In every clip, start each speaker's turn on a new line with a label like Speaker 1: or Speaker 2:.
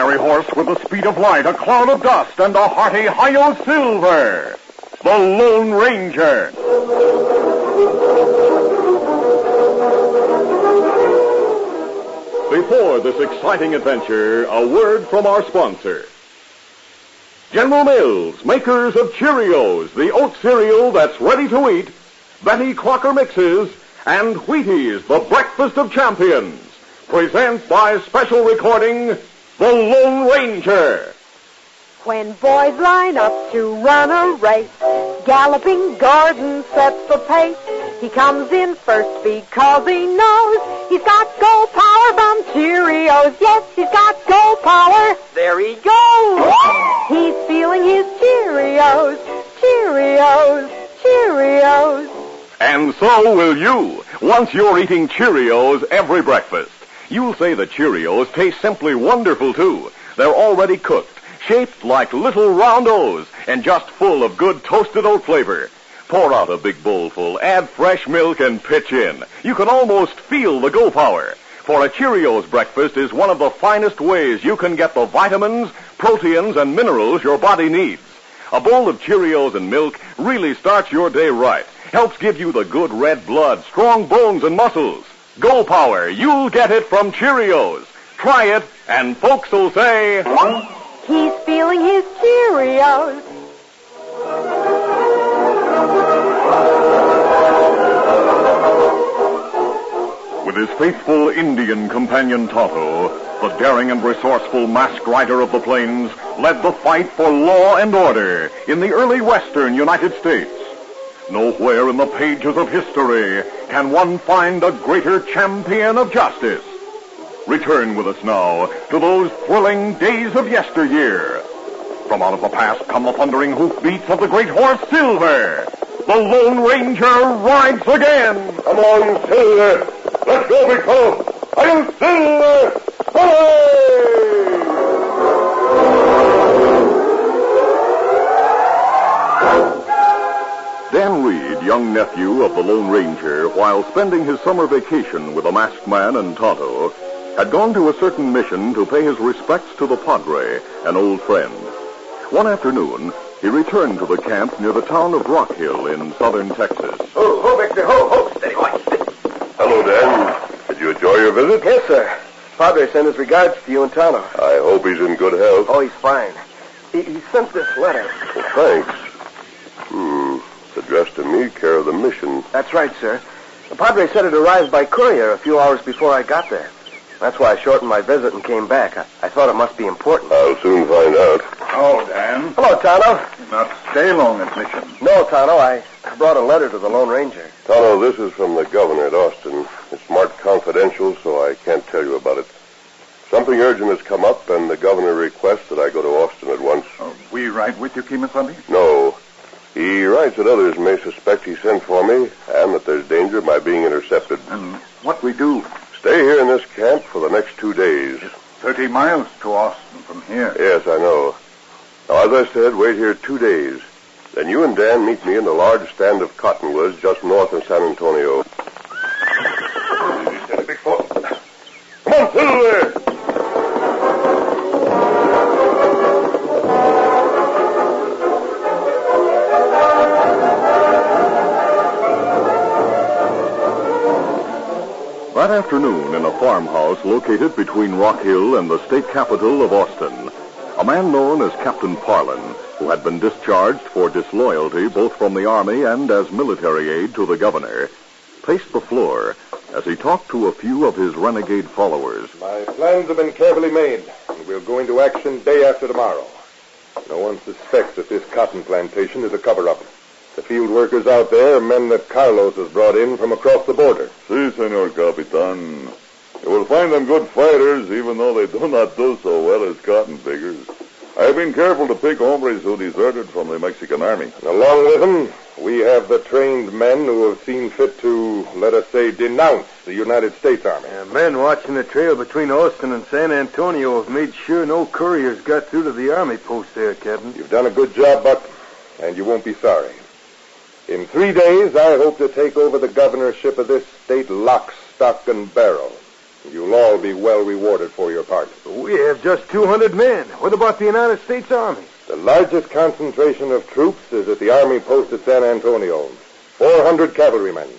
Speaker 1: fiery horse with the speed of light, a cloud of dust, and a hearty hi-yo silver. The Lone Ranger. Before this exciting adventure, a word from our sponsor. General Mills, makers of Cheerios, the oat cereal that's ready to eat, Betty Crocker Mixes, and Wheaties, the breakfast of champions, presents by special recording, The Lone Ranger.
Speaker 2: When boys line up to run a race, galloping Gordon sets the pace. He comes in first because he knows he's got go power from Cheerios. Yes, he's got go power. There he goes. He's feeling his Cheerios, Cheerios, Cheerios.
Speaker 1: And so will you, once you're eating Cheerios every breakfast. You'll say the Cheerios taste simply wonderful, too. They're already cooked, shaped like little round O's, and just full of good toasted oat flavor. Pour out a big bowlful, add fresh milk, and pitch in. You can almost feel the go power. For a Cheerios breakfast is one of the finest ways you can get the vitamins, proteins, and minerals your body needs. A bowl of Cheerios and milk really starts your day right. Helps give you the good red blood, strong bones, and muscles. Go power, you'll get it from Cheerios. Try it, and folks will say,
Speaker 2: he's feeling his Cheerios.
Speaker 1: With his faithful Indian companion Tonto, the daring and resourceful masked rider of the plains led the fight for law and order in the early western United States. Nowhere in the pages of history can one find a greater champion of justice. Return with us now to those thrilling days of yesteryear. From out of the past come the thundering hoofbeats of the great horse Silver. The Lone Ranger rides again.
Speaker 3: Come on, Silver. Let's go, big fellow. I'm Silver. Hooray!
Speaker 1: Dan Reed, young nephew of the Lone Ranger, while spending his summer vacation with the Masked Man and Tonto, had gone to a certain mission to pay his respects to the Padre, an old friend. One afternoon, he returned to the camp near the town of Rock Hill in southern Texas.
Speaker 3: Ho, Victor, ho, steady, boy. Hello, Dan. Did you enjoy your visit?
Speaker 4: Yes, sir. Padre sent his regards to you and Tonto.
Speaker 3: I hope he's in good health.
Speaker 4: Oh, he's fine. He sent this letter.
Speaker 3: Well, thanks. It's addressed to me, care of the mission.
Speaker 4: That's right, sir. The Padre said it arrived by courier a few hours before I got there. That's why I shortened my visit and came back. I thought it must be important.
Speaker 3: I'll soon find out.
Speaker 1: Oh, Dan.
Speaker 4: Hello, Tonto.
Speaker 1: Not stay long at mission.
Speaker 4: No, Tonto, I brought a letter to the Lone Ranger.
Speaker 3: Tonto, this is from the governor at Austin. It's marked confidential, so I can't tell you about it. Something urgent has come up, and the governor requests that I go to Austin at once.
Speaker 1: We ride with you, Kemosabe?
Speaker 3: No. He writes that others may suspect he sent for me, and that there's danger of my being intercepted.
Speaker 1: And what we do?
Speaker 3: Stay here in this camp for the next 2 days.
Speaker 1: 30 miles to Austin from here.
Speaker 3: Yes, I know. Now, as I said, wait here 2 days. Then you and Dan meet me in the large stand of cottonwoods just north of San Antonio. Steady, big fellow. Come on, Silver!
Speaker 1: That afternoon, in a farmhouse located between Rock Hill and the state capital of Austin, a man known as Captain Parlin, who had been discharged for disloyalty both from the Army and as military aid to the governor, paced the floor as he talked to a few of his renegade followers.
Speaker 5: My plans have been carefully made, and we'll go into action day after tomorrow. No one suspects that this cotton plantation is a cover-up. The field workers out there are men that Carlos has brought in from across the border.
Speaker 3: Si, Senor Capitan. You will find them good fighters, even though they do not do so well as cotton pickers. I have been careful to pick hombres who deserted from the Mexican army.
Speaker 5: And along with them, we have the trained men who have seen fit to, let us say, denounce the United States Army.
Speaker 4: Men watching the trail between Austin and San Antonio have made sure no couriers got through to the army post there, Captain.
Speaker 5: You've done a good job, Buck, and you won't be sorry. In 3 days, I hope to take over the governorship of this state lock, stock, and barrel. You'll all be well rewarded for your part.
Speaker 6: We have just 200 men. What about the United States Army?
Speaker 5: The largest concentration of troops is at the Army post at San Antonio. 400 cavalrymen.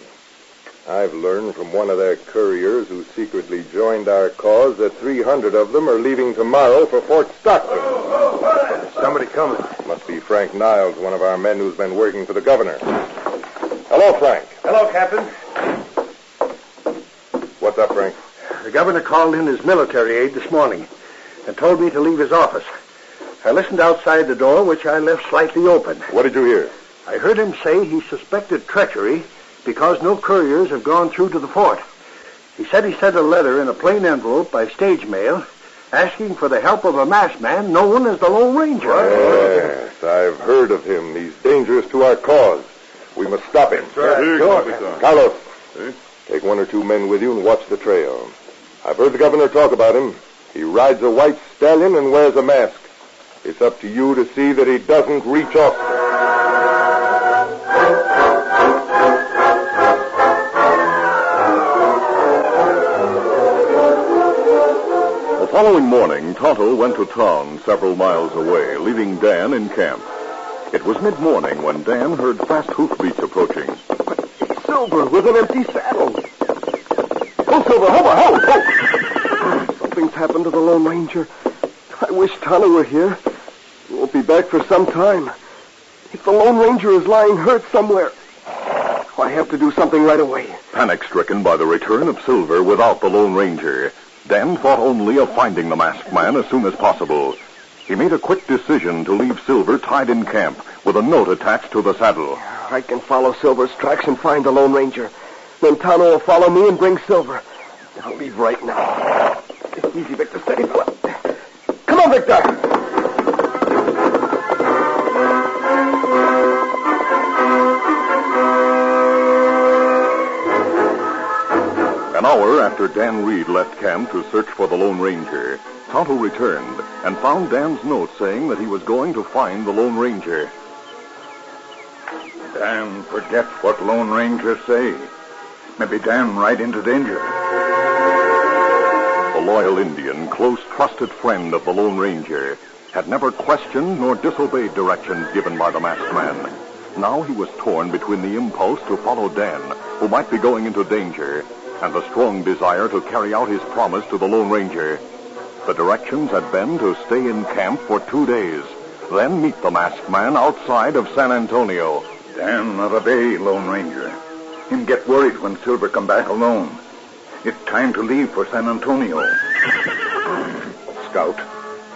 Speaker 5: I've learned from one of their couriers who secretly joined our cause that 300 of them are leaving tomorrow for Fort Stockton.
Speaker 6: There's somebody coming.
Speaker 5: Must be Frank Niles, one of our men who's been working for the governor. Hello, Frank.
Speaker 6: Hello, Captain.
Speaker 5: What's up, Frank?
Speaker 6: The governor called in his military aide this morning and told me to leave his office. I listened outside the door, which I left slightly open.
Speaker 5: What did you hear?
Speaker 6: I heard him say he suspected treachery because no couriers have gone through to the fort. He said he sent a letter in a plain envelope by stage mail asking for the help of a masked man known as the Lone Ranger.
Speaker 5: Yes, I've heard of him. He's dangerous to our cause. We must stop him. Carlos, take 1 or 2 men with you and watch the trail. I've heard the governor talk about him. He rides a white stallion and wears a mask. It's up to you to see that he doesn't reach off.
Speaker 1: The following morning, Tonto went to town several miles away, leaving Dan in camp. It was mid-morning when Dan heard fast hoofbeats approaching.
Speaker 4: Silver with an empty saddle. Oh, Silver, ho! Something's happened to the Lone Ranger. I wish Tonto were here. He won't be back for some time. If the Lone Ranger is lying hurt somewhere, I have to do something right away.
Speaker 1: Panic-stricken by the return of Silver without the Lone Ranger, Dan thought only of finding the masked man as soon as possible. He made a quick decision to leave Silver tied in camp with a note attached to the saddle.
Speaker 4: I can follow Silver's tracks and find the Lone Ranger. Then Tonto will follow me and bring Silver. I'll leave right now. Easy, Victor. Steady. Come on, Victor.
Speaker 1: An hour after Dan Reed left camp to search for the Lone Ranger, Tonto returned and found Dan's note saying that he was going to find the Lone Ranger.
Speaker 7: Dan forget what Lone Ranger say. Maybe Dan ride into danger.
Speaker 1: The loyal Indian, close trusted friend of the Lone Ranger, had never questioned nor disobeyed directions given by the masked man. Now he was torn between the impulse to follow Dan, who might be going into danger, and the strong desire to carry out his promise to the Lone Ranger. The directions had been to stay in camp for 2 days, then meet the masked man outside of San Antonio.
Speaker 7: Dan not obey Lone Ranger. Him get worried when Silver come back alone. It's time to leave for San Antonio. Scout,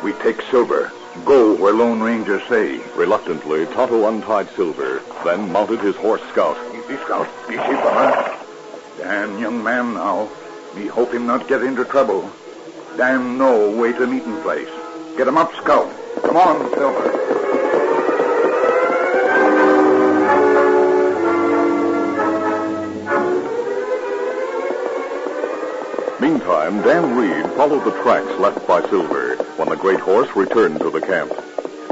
Speaker 7: we take Silver. Go where Lone Ranger say.
Speaker 1: Reluctantly, Tonto untied Silver, then mounted his horse Scout.
Speaker 7: Easy, Scout. Easy, fella. Dan, young man now. Me hope him not get into trouble. Dan know way to meeting place. Get him up, Scout. Come on, Silver.
Speaker 1: Meantime, Dan Reed followed the tracks left by Silver when the great horse returned to the camp.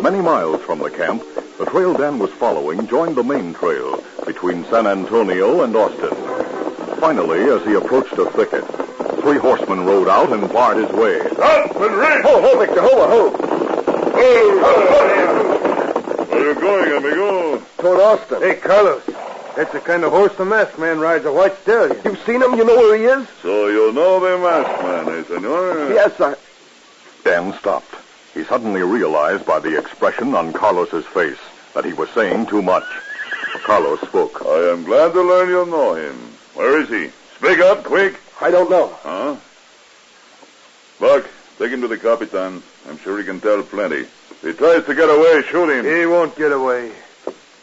Speaker 1: Many miles from the camp, the trail Dan was following joined the main trail between San Antonio and Austin. Finally, as he approached a thicket, 3 horsemen rode out and barred his way.
Speaker 5: Stop and rest!
Speaker 4: Ho, Victor, ho!
Speaker 3: Where are you going, amigo?
Speaker 4: Toward Austin.
Speaker 6: Hey, Carlos. That's the kind of horse the masked man rides, a white stallion.
Speaker 4: You've seen him? You know where he is?
Speaker 3: So you know the masked man, eh, senor?
Speaker 4: Yes, sir.
Speaker 1: Dan stopped. He suddenly realized by the expression on Carlos's face that he was saying too much. Carlos spoke.
Speaker 3: I am glad to learn you know him. Where is he? Speak up, quick.
Speaker 4: I don't know.
Speaker 3: Huh? Buck, take him to the Capitan. I'm sure he can tell plenty. If he tries to get away, shoot him.
Speaker 6: He won't get away.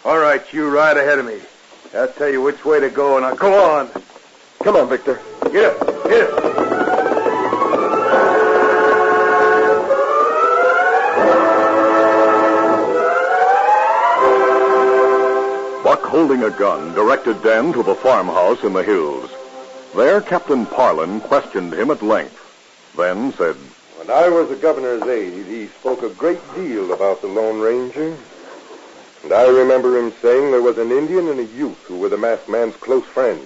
Speaker 6: All right, you ride ahead of me. I'll tell you which way to go, and I'll go on.
Speaker 4: Come on, Victor.
Speaker 6: Get up.
Speaker 1: Buck, holding a gun, directed Dan to the farmhouse in the hills. There, Captain Parlin questioned him at length, then said,
Speaker 5: When I was the governor's aide, he spoke a great deal about the Lone Ranger. And I remember him saying there was an Indian and a youth who were the masked man's close friends.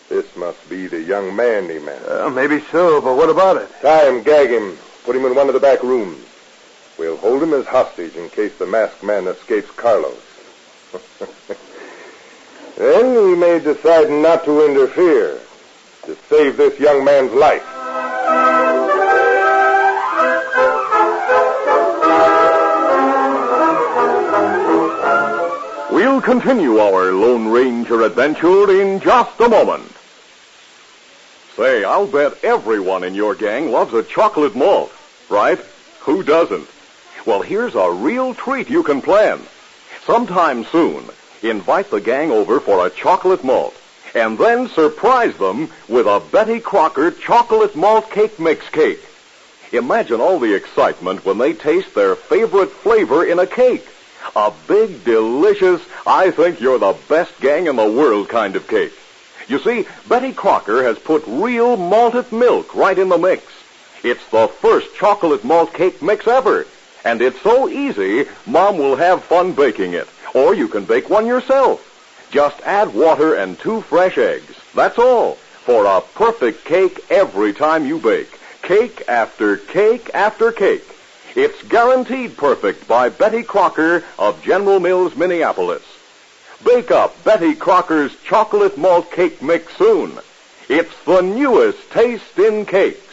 Speaker 5: This This must be the young man he meant.
Speaker 6: Maybe so, but what about it?
Speaker 5: Tie him, gag him, put him in one of the back rooms. We'll hold him as hostage in case the masked man escapes Carlos. Then we may decide not to interfere to save this young man's life.
Speaker 1: We'll continue our Lone Ranger adventure in just a moment. Say, I'll bet everyone in your gang loves a chocolate malt, right? Who doesn't? Well, here's a real treat you can plan. Sometime soon, invite the gang over for a chocolate malt, and then surprise them with a Betty Crocker chocolate malt cake mix cake. Imagine all the excitement when they taste their favorite flavor in a cake. A big, delicious, I think you're the best gang in the world kind of cake. You see, Betty Crocker has put real malted milk right in the mix. It's the first chocolate malt cake mix ever, and it's so easy, Mom will have fun baking it. Or you can bake one yourself. Just add water and 2 fresh eggs. That's all, for a perfect cake every time you bake. Cake after cake after cake. It's guaranteed perfect by Betty Crocker of General Mills, Minneapolis. Bake up Betty Crocker's chocolate malt cake mix soon. It's the newest taste in cakes.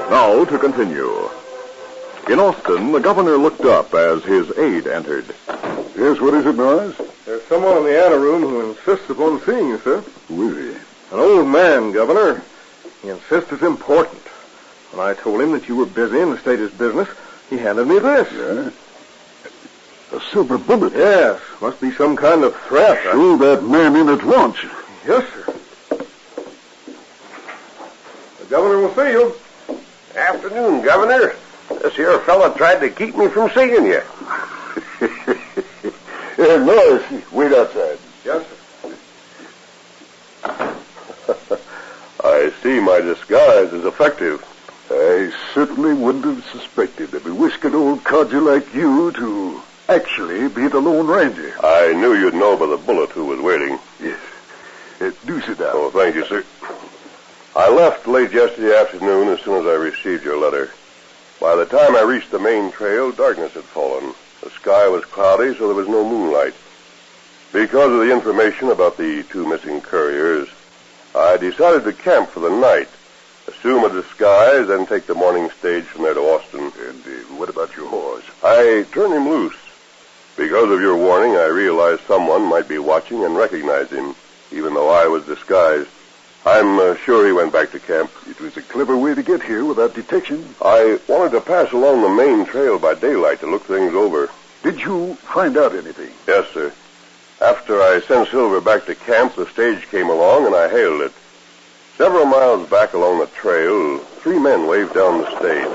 Speaker 1: Now to continue. In Austin, the governor looked up as his aide entered.
Speaker 4: Yes, what is it, Norris?
Speaker 5: There's someone in the anteroom who insists upon seeing you, sir.
Speaker 4: Who is he?
Speaker 5: An old man, Governor. He insists it's important. When I told him that you were busy in the state's business, he handed me this.
Speaker 4: Yeah? A silver bullet?
Speaker 5: Yes. Must be some kind of threat.
Speaker 4: Show that man in at once.
Speaker 5: Yes, sir. The governor will see you.
Speaker 8: Afternoon, Governor. This here fella tried to keep me from seeing you.
Speaker 4: Norris, wait outside.
Speaker 5: Yes, sir.
Speaker 8: I see my disguise is effective.
Speaker 4: I certainly wouldn't have suspected a bewhiskered old codger like you to actually be the Lone Ranger.
Speaker 8: I knew you'd know by the bullet who was waiting.
Speaker 4: Yes. Do sit down.
Speaker 8: Oh, thank you, sir. I left late yesterday afternoon as soon as I received your letter. By the time I reached the main trail, darkness had fallen. The sky was cloudy, so there was no moonlight. Because of the information about the 2 missing couriers, I decided to camp for the night, assume a disguise, and take the morning stage from there to Austin.
Speaker 4: And what about your horse?
Speaker 8: I turned him loose. Because of your warning, I realized someone might be watching and recognized him, even though I was disguised. I'm sure he went back to camp.
Speaker 4: It was a clever way to get here without detection.
Speaker 8: I wanted to pass along the main trail by daylight to look things over.
Speaker 4: Did you find out anything?
Speaker 8: Yes, sir. After I sent Silver back to camp, the stage came along and I hailed it. Several miles back along the trail, 3 men waved down the stage.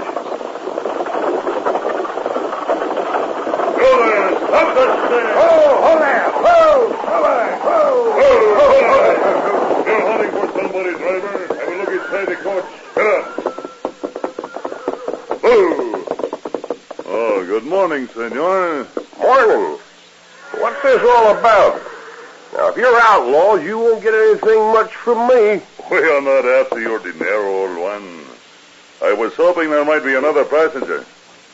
Speaker 3: Go there! Stop that stage!
Speaker 5: Hold there!
Speaker 3: You're hunting for somebody, driver. Have a look inside the coach. Get up. Oh, good morning, senor.
Speaker 8: Morning. What's this all about? Now, if you're outlaws, you won't get anything much from me.
Speaker 3: We are not after your dinero, old one. I was hoping there might be another passenger.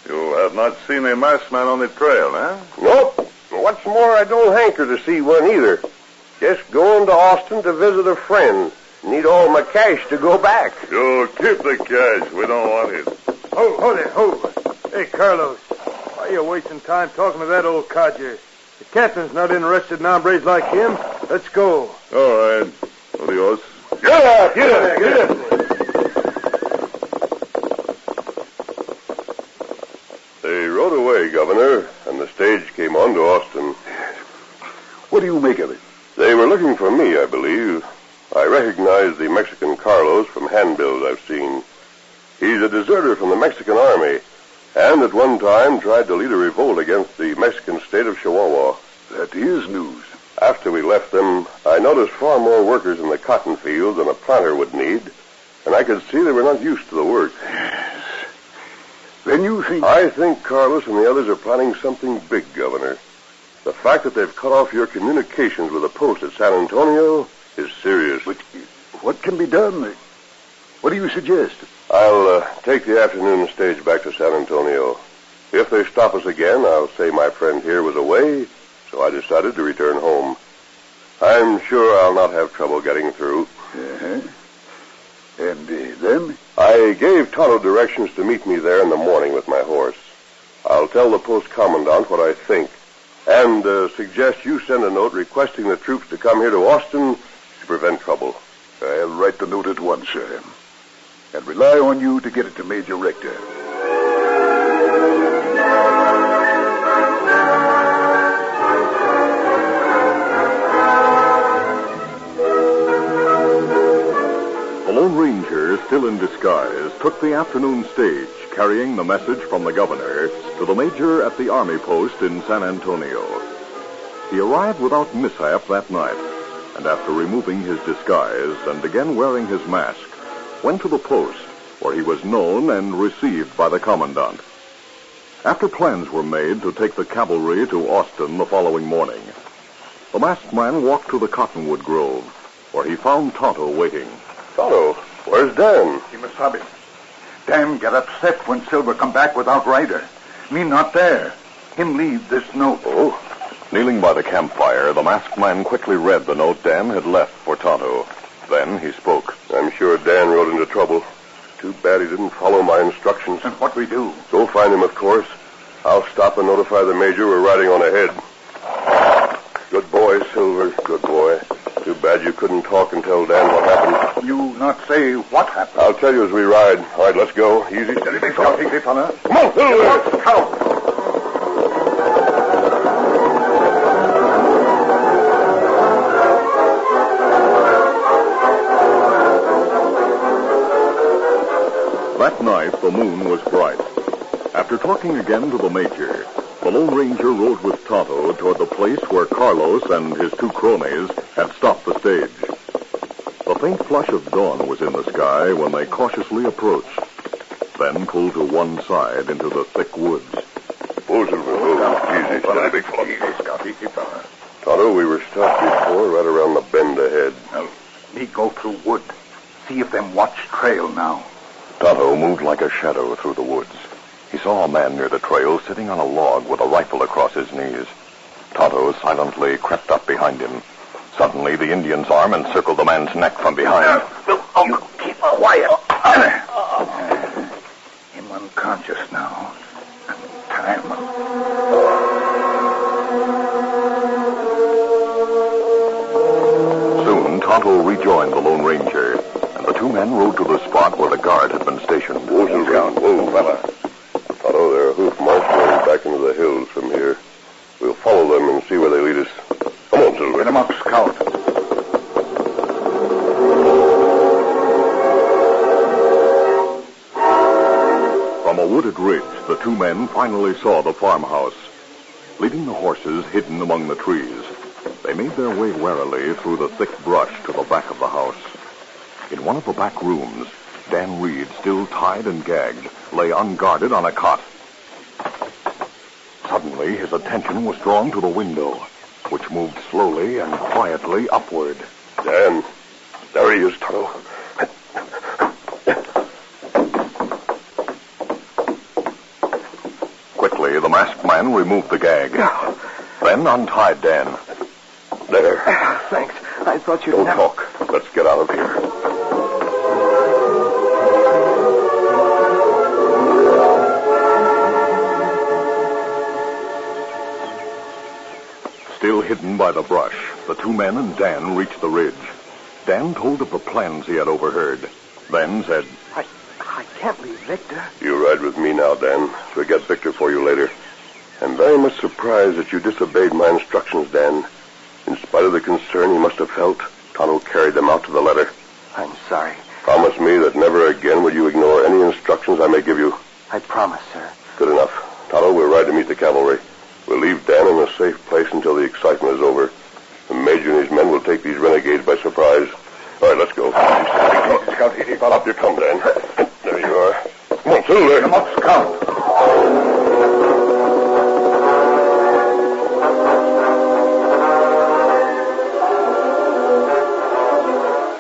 Speaker 3: You have not seen a masked man on the trail, eh?
Speaker 8: Nope. What's more, I don't hanker to see one either. Just going to Austin to visit a friend. Need all my cash to go back.
Speaker 3: You keep the cash. We don't want it.
Speaker 6: Hold there. Hey, Carlos, why are you wasting time talking to that old codger? The captain's not interested in hombres like him. Let's go.
Speaker 3: All right. Adios.
Speaker 5: Get up! Get up!
Speaker 8: They rode away, Governor, and the stage came on to Austin.
Speaker 4: What do you make of it?
Speaker 8: They were looking for me, I believe. I recognized the Mexican Carlos from handbills I've seen. He's a deserter from the Mexican army, and at one time tried to lead a revolt against the Mexican state of Chihuahua.
Speaker 4: That is news.
Speaker 8: After we left them, I noticed far more workers in the cotton field than a planter would need, and I could see they were not used to the work.
Speaker 7: Yes. Then you think...
Speaker 8: I think Carlos and the others are planning something big, Governor. The fact that they've cut off your communications with the post at San Antonio is serious.
Speaker 7: But what can be done? What do you suggest?
Speaker 8: I'll take the afternoon stage back to San Antonio. If they stop us again, I'll say my friend here was away, so I decided to return home. I'm sure I'll not have trouble getting through.
Speaker 7: Uh-huh. And then?
Speaker 8: I gave Tonto directions to meet me there in the morning with my horse. I'll tell the post commandant what I think, and suggest you send a note requesting the troops to come here to Austin to prevent trouble.
Speaker 7: I'll write the note at once, sir. And rely on you to get it to Major Rector.
Speaker 1: The Lone Ranger, still in disguise, took the afternoon stage, carrying the message from the governor to the major at the army post in San Antonio. He arrived without mishap that night, and after removing his disguise and again wearing his mask, went to the post, where he was known and received by the commandant. After plans were made to take the cavalry to Austin the following morning, the masked man walked to the cottonwood grove, where he found Tonto waiting.
Speaker 8: Tonto, where's Dan?
Speaker 7: He must have it. Dan get upset when Silver come back without rider. Me not there. Him leave this note.
Speaker 1: Oh. Kneeling by the campfire, the masked man quickly read the note Dan had left for Tonto. Then he spoke.
Speaker 8: I'm sure Dan rode into trouble. Too bad he didn't follow my instructions.
Speaker 7: And what we do?
Speaker 8: Go find him, of course. I'll stop and notify the major we're riding on ahead. Good boy, Silver. Good boy. Too bad you couldn't talk and tell Dan what happened.
Speaker 7: You not say what happened?
Speaker 8: I'll tell you as we ride. All right, let's go. Easy.
Speaker 7: Steady, big fella. Easy, fella.
Speaker 8: Come on, Silver.
Speaker 7: Count.
Speaker 1: That night, the moon was bright. After talking again to the major, the Lone Ranger rode with Tonto toward the place where Carlos and his two cronies had stopped the stage. The faint flush of dawn was in the sky when they cautiously approached, then pulled to one side into the thick woods.
Speaker 8: Oh, Silver. Oh, easy. Steady, big fella.
Speaker 7: Easy, Scout. Easy, fella.
Speaker 8: Tonto, we were stopped before, right around the bend ahead.
Speaker 7: Now, me go through wood. See if them watch trail now.
Speaker 1: Tonto moved like a shadow through the woods. He saw a man near the trail sitting on a log with a rifle across his knees. Tonto silently crept up behind him. Suddenly, the Indian's arm encircled the man's neck from behind.
Speaker 7: You keep quiet. Him unconscious now. Time.
Speaker 1: Soon, Tonto rejoined the Lone Ranger, and the two men rode to the spot where the guard had been stationed.
Speaker 8: Whoa, Silver. Whoa, fella. Tonto, there are hoof marks going back into the hills from here. We'll follow them and see where they lead us. Come on, Silver.
Speaker 7: Get him up, Scout.
Speaker 1: From a wooded ridge, the two men finally saw the farmhouse. Leaving the horses hidden among the trees, they made their way warily through the thick brush to the back of the house. In one of the back rooms, Dan Reed, still tied and gagged, lay unguarded on a cot. Suddenly, his attention was drawn to the window, which moved slowly and quietly upward.
Speaker 8: Dan, there he is, Tonto.
Speaker 1: Quickly, the masked man removed the gag. Then untied Dan.
Speaker 8: There.
Speaker 4: Thanks. I thought you'd
Speaker 8: Don't
Speaker 4: never...
Speaker 8: talk. Let's get out of here.
Speaker 1: Still hidden by the brush, the two men and Dan reached the ridge. Dan told of the plans he had overheard, then said,
Speaker 4: I can't leave Victor.
Speaker 8: You ride with me now, Dan. We'll get Victor for you later. I'm very much surprised that you disobeyed my instructions, Dan. In spite of the concern you must have felt, Tonto carried them out to the letter.
Speaker 4: I'm sorry.
Speaker 8: Promise me that never again will you ignore any instructions I may give you.
Speaker 4: I promise, sir.
Speaker 8: Good enough. Tonto, we'll ride to meet the cavalry. We'll leave Dan in a safe place until the excitement is over. The take these renegades by surprise. All right, let's go.
Speaker 7: Scout,
Speaker 8: Up you come, Dan. There you are. Come on, Silver.
Speaker 7: Come up, Scout.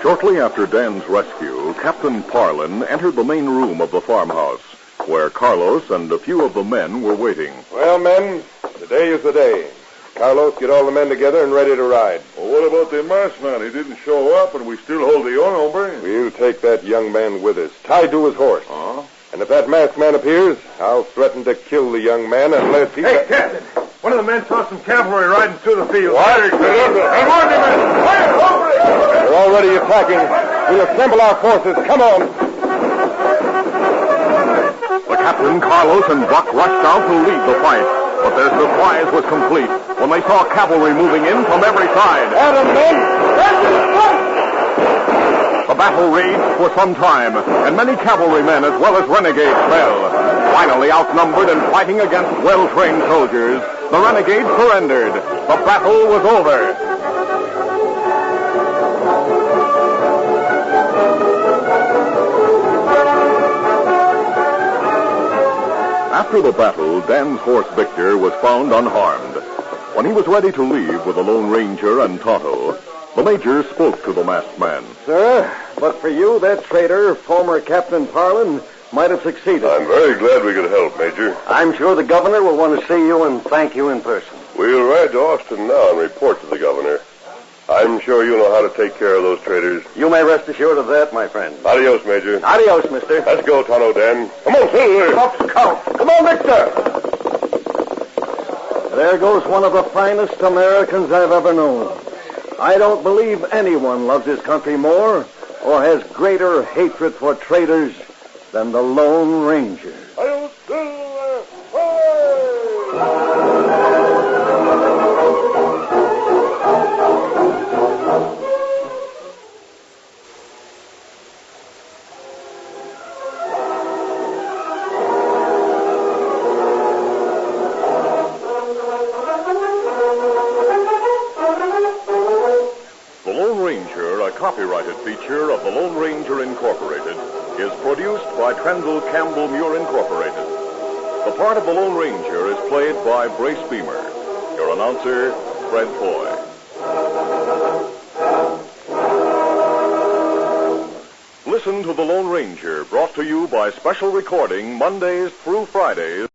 Speaker 1: Shortly after Dan's rescue, Captain Parlin entered the main room of the farmhouse, where Carlos and a few of the men were waiting.
Speaker 5: Well, men, today is the day. Carlos, get all the men together and ready to ride.
Speaker 3: Well, what about the masked man? He didn't show up, and we still hold the young hombre.
Speaker 5: We'll take that young man with us, tied to his horse.
Speaker 3: Huh?
Speaker 5: And if that masked man appears, I'll threaten to kill the young man unless he...
Speaker 6: Hey, Captain! One of the men saw some cavalry riding through the field.
Speaker 5: They're already attacking. We'll assemble our forces. Come on.
Speaker 1: The captain, Carlos, and Buck rushed out to lead the fight, but their surprise was complete when they saw cavalry moving in from every side.
Speaker 5: At 'em, men!
Speaker 1: The battle raged for some time, and many cavalrymen as well as renegades fell. Finally, outnumbered and fighting against well-trained soldiers, the renegades surrendered. The battle was over. After the battle, Dan's horse Victor was found unharmed. When he was ready to leave with the Lone Ranger and Tonto, the major spoke to the masked man.
Speaker 6: Sir, but for you, that traitor, former Captain Parlin, might have succeeded.
Speaker 8: I'm very glad we could help, Major.
Speaker 6: I'm sure the governor will want to see you and thank you in person.
Speaker 8: We'll ride to Austin now and report to the governor. I'm sure you know how to take care of those traitors.
Speaker 6: You may rest assured of that, my friend.
Speaker 8: Adios, Major.
Speaker 6: Adios, mister.
Speaker 8: Let's go, Tonto Dan. Come on, Silver.
Speaker 6: Up, Scout. Come on, Victor. There goes one of the finest Americans I've ever known. I don't believe anyone loves his country more or has greater hatred for traitors than the Lone Ranger.
Speaker 8: Adios, Silver.
Speaker 1: The Lone Ranger, a copyrighted feature of the Lone Ranger Incorporated, is produced by Trendle Campbell Muir Incorporated. The part of the Lone Ranger is played by Brace Beamer. Your announcer, Fred Foy. Listen to The Lone Ranger, brought to you by special recording Mondays through Fridays.